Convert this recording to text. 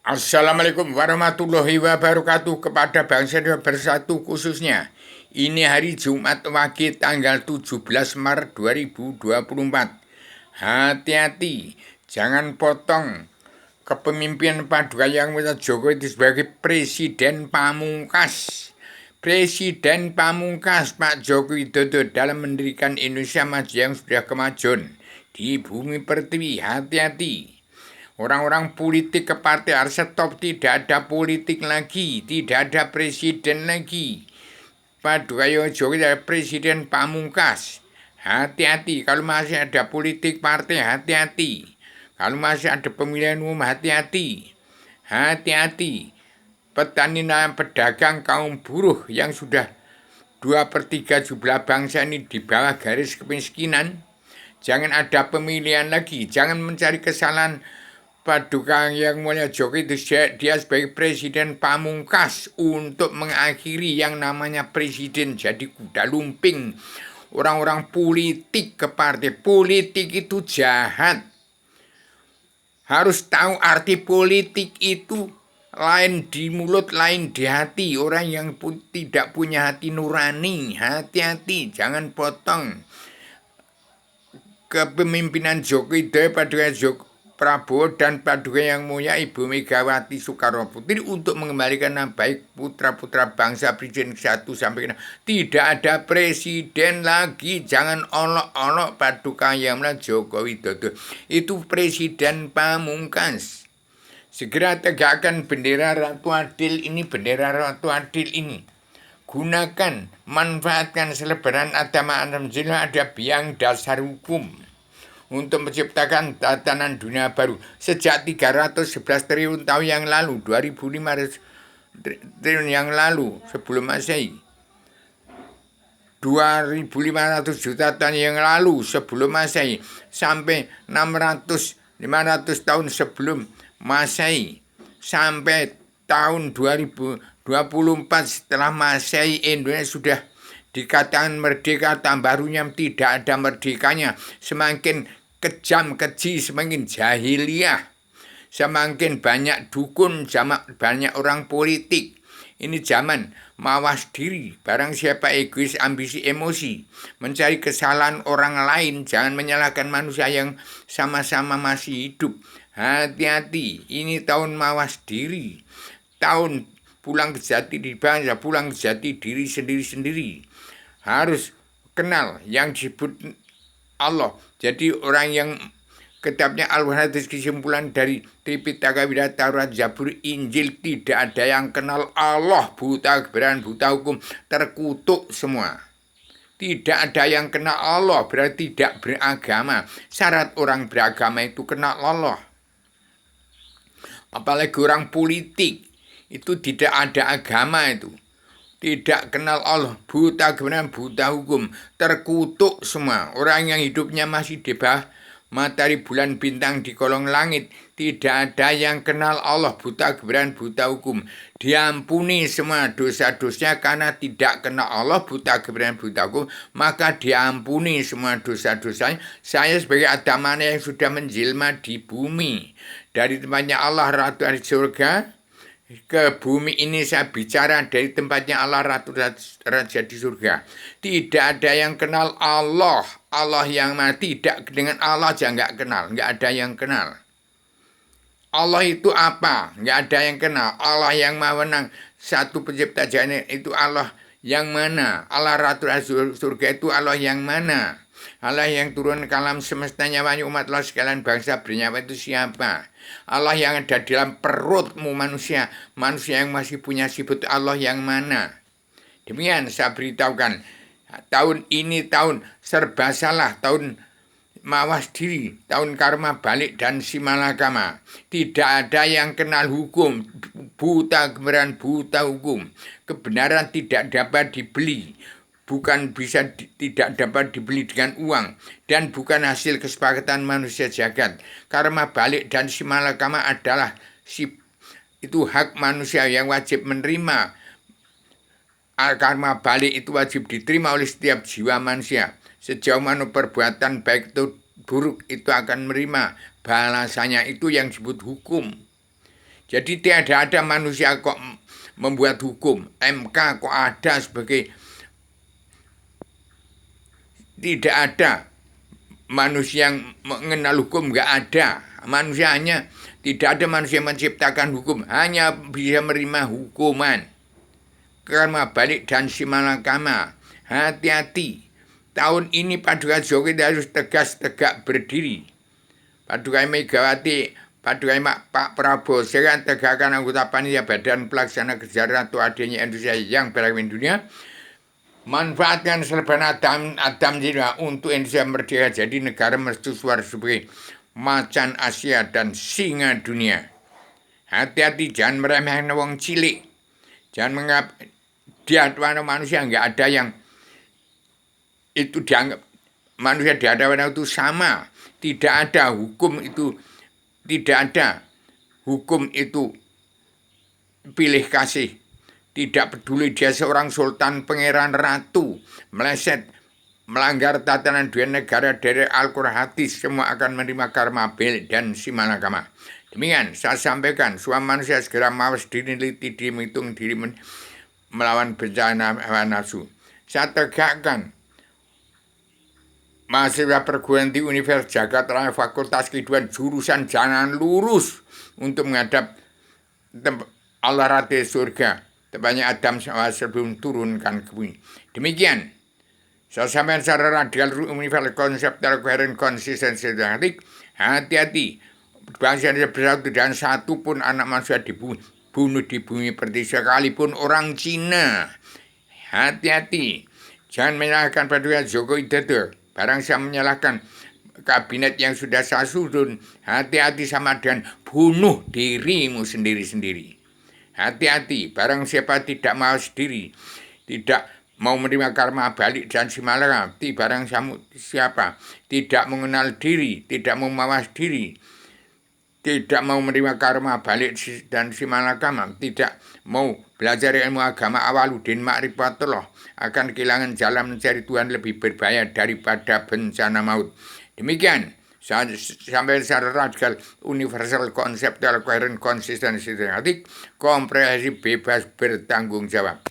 Assalamualaikum warahmatullahi wabarakatuh kepada bangsa dan bersatu khususnya. Ini hari Jumat Wage tanggal 17 Maret 2024. Hati-hati, jangan potong kepemimpinan Paduka Yang Maha Jokowi itu sebagai Presiden Pamungkas. Presiden Pamungkas Pak Joko Widodo dalam mendirikan Indonesia Maju yang sudah kemajuan di bumi pertiwi. Hati-hati. Orang-orang politik ke partai harus stop, tidak ada politik lagi, tidak ada presiden lagi. Paduka Jokowi adalah presiden pamungkas. Hati-hati, kalau masih ada politik partai, hati-hati. Kalau masih ada pemilihan umum, hati-hati. Hati-hati. Petani dan pedagang kaum buruh yang sudah 2/3 jumlah bangsa ini di bawah garis kemiskinan. Jangan ada pemilihan lagi, jangan mencari kesalahan Paduka Yang Mulia Jokowi itu dia sebagai presiden pamungkas untuk mengakhiri yang namanya presiden jadi kuda lumping. Orang-orang politik ke partai politik itu jahat. Harus tahu arti politik itu lain di mulut, lain di hati. Orang yang tidak punya hati nurani, hati-hati, jangan potong kepemimpinan Jokowi Paduka Prabowo dan Paduka Yang Mulia Ibu Megawati Soekarno Putri untuk mengembalikan nama baik putra-putra bangsa presiden 1 sampai 6. Tidak ada presiden lagi, jangan olok-olok Paduka Yang Mulia Jokowi Widodo. Itu presiden pamungkas. Segera tegakkan bendera Ratu Adil ini, bendera Ratu Adil ini. Gunakan, manfaatkan selebaran agama Alhamdulillah ada biang dasar hukum untuk menciptakan tatanan dunia baru. Sejak 311 triliun tahun yang lalu, 2500 triliun yang lalu sebelum Masehi, 2500 juta tahun yang lalu sebelum Masehi, sampai 500 tahun sebelum Masehi, sampai tahun 2024 setelah Masehi, Indonesia sudah dikatakan merdeka, tambah runyam, tidak ada merdekanya. Semakin kejam, keji, semakin jahiliyah, semakin banyak dukun, banyak orang politik. Ini zaman mawas diri, barang siapa egois, ambisi, emosi, mencari kesalahan orang lain, jangan menyalahkan manusia yang sama-sama masih hidup. Hati-hati, ini tahun mawas diri, tahun pulang ke jati diri bangsa, pulang ke jati diri sendiri-sendiri. Harus kenal yang disebut Allah. Jadi orang yang kitabnya Al-Hadis, kesimpulan dari Tripitaka, Weda, Taurat, Zabur, Injil, tidak ada yang kenal Allah. Buta kebenaran, buta hukum, terkutuk semua. Tidak ada yang kenal Allah, berarti tidak beragama. Syarat orang beragama itu kenal Allah. Apalagi orang politik, itu tidak ada agama itu. Tidak kenal Allah, buta kebenaran, buta hukum, terkutuk semua. Orang yang hidupnya masih di bawah matahari, bulan, bintang, di kolong langit, tidak ada yang kenal Allah, buta kebenaran, buta hukum. Diampuni semua dosa-dosanya karena tidak kenal Allah, buta kebenaran, buta hukum, maka diampuni semua dosa-dosanya. Saya sebagai Adamana yang sudah menjelma di bumi, dari tempatnya Allah Ratu dari surga ke bumi ini, saya bicara dari tempatnya Allah Ratu Raja di surga. Tidak ada yang kenal Allah. Allah yang mati, tidak dengan Allah aja nggak kenal. Nggak ada yang kenal. Allah itu apa? Nggak ada yang kenal. Allah yang maha menang, satu pencipta jalan itu Allah yang mana? Allah Ratu Raja surga itu Allah yang mana? Allah yang turun ke alam semesta nyawanya umat Allah sekalian bangsa bernyawa itu siapa? Allah yang ada dalam perutmu manusia, manusia yang masih punya sifat Allah yang mana? Demikian saya beritahukan, tahun ini tahun serba salah, tahun mawas diri, tahun karma balik dan simalakama. Tidak ada yang kenal hukum, buta kebenaran, buta hukum. Kebenaran tidak dapat dibeli, bukan bisa tidak dapat dibeli dengan uang, dan bukan hasil kesepakatan manusia jagat. Karma balik dan simalakama adalah itu hak manusia yang wajib menerima. Karma balik itu wajib diterima oleh setiap jiwa manusia. Sejauh mana perbuatan baik itu buruk, itu akan menerima balasannya. Itu yang disebut hukum. Jadi tidak ada manusia kok membuat hukum. MK kok ada sebagai, tidak ada manusia yang mengenal hukum, nggak ada. Manusia hanya, tidak ada manusia yang menciptakan hukum, hanya bisa menerima hukuman. Karma balik dan simalakama. Hati-hati. Tahun ini Paduka Jokowi harus tegas tegak berdiri. Paduka Megawati, Paduka Pak Prabowo, segera tegakkan anggota panitia Badan Pelaksana Kerja Ratu adanya Indonesia yang beragam dunia. Manfaatkan serban Adam Zira untuk Indonesia merdeka jadi negara mercusuar sebagai macan Asia dan singa dunia. Hati-hati, jangan meremehkan wong cilik. Jangan menganggap dia manusia, nggak ada yang itu dianggap manusia di hadapan itu sama. Tidak ada hukum itu, tidak ada hukum itu pilih kasih. Tidak peduli dia seorang sultan, pangeran, ratu, meleset, melanggar tatanan dua negara dari Al-Quran hadis, semua akan menerima karma bel dan simalakama. Demikian saya sampaikan, semua manusia segera mawas diri, teliti diri, menghitung diri, melawan bencana hawa nafsu. Saya tegakkan mahasiswa perguruan tinggi Universitas Jakarta Fakultas Kehidupan jurusan Jalan Lurus untuk menghadap Allah Rate surga. Tepatnya Adam sebelum turunkan ke bumi. Demikian. Saya sampaikan secara radikal universal konseptual koheren konsistensi dan hati-hati. Bangsa Indonesia bersatu dan satu pun anak manusia dibunuh di bumi pertiwi sekalipun orang Cina. Hati-hati. Jangan menyalahkan Paduka Jokowi Widodo. Barang saya menyalahkan kabinet yang sudah saya susun. Hati-hati sama dengan bunuh dirimu sendiri-sendiri. Hati-hati, barang siapa tidak mau sendiri, tidak mau menerima karma balik dan simalakama, barang siapa tidak mengenal diri, tidak mau mawas diri, tidak mau menerima karma balik dan simalakama, tidak mau belajar ilmu agama awaludin ma'rifatullah, akan kehilangan jalan mencari Tuhan lebih berbahaya daripada bencana maut. Demikian. Sampai secara radikal, universal, konseptual, koheren, konsistensi, komprehensif, bebas, bertanggung jawab.